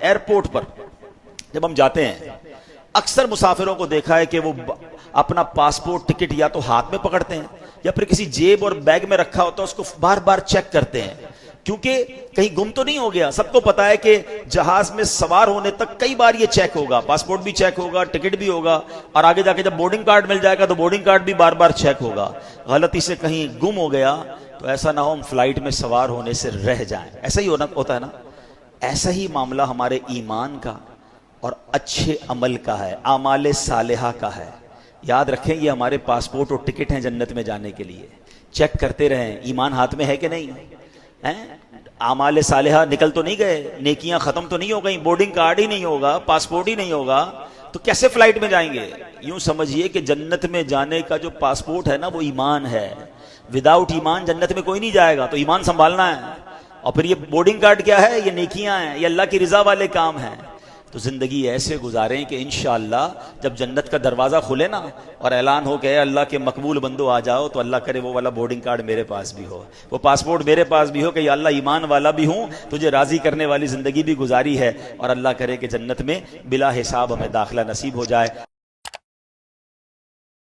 Airport पर जब हम जाते हैं, अक्सर मुसाफिरों को देखा है कि वो अपना पासपोर्ट टिकट या तो हाथ में पकड़ते हैं या फिर किसी जेब और बैग में रखा होता है, उसको बार बार चेक करते हैं, क्योंकि कहीं गुम तो नहीं हो गया। सबको पता है कि जहाज में सवार होने तक कई बार ये चेक होगा, पासपोर्ट भी चेक होगा, टिकट भी होगा, और आगे जाके जब बोर्डिंग कार्ड मिल जाएगा तो बोर्डिंग कार्ड भी बार बार चेक होगा। गलती से कहीं गुम हो गया तो ऐसा ना हो हम फ्लाइट में सवार होने से रह जाएं। ऐसा ही होता है ना। ऐसा ही मामला हमारे ईमान का और अच्छे अमल का है, आमाले सालेहा का है। याद रखें, ये हमारे पासपोर्ट और टिकट हैं जन्नत में जाने के लिए। चेक करते रहें ईमान हाथ में है कि नहीं है। आमाले सालेहा निकल तो नहीं गए, नेकियां खत्म तो नहीं हो गई, बोर्डिंग कार्ड ही नहीं होगा, पासपोर्ट ही नहीं होगा, तो कैसे फ्लाइट में जाएंगे। यूं समझिए कि जन्नत में जाने का जो पासपोर्ट है ना, वो ईमान है। विदाउट ईमान जन्नत में कोई नहीं जाएगा, तो ईमान संभालना है। और फिर ये बोर्डिंग कार्ड क्या है, ये नेकियां हैं, ये अल्लाह की रिजा वाले काम हैं। तो जिंदगी ऐसे गुजारें कि इंशाअल्लाह जब जन्नत का दरवाजा खुले ना और ऐलान हो कि अल्लाह के मकबूल बंदो आ जाओ, तो अल्लाह करे वो वाला बोर्डिंग कार्ड मेरे पास भी हो, वो पासपोर्ट मेरे पास भी हो कि या अल्लाह ईमान वाला भी हूं, तुझे राजी करने वाली जिंदगी भी गुजारी है, और अल्लाह करे कि जन्नत में बिला हिसाब हमें दाखिला नसीब हो जाए।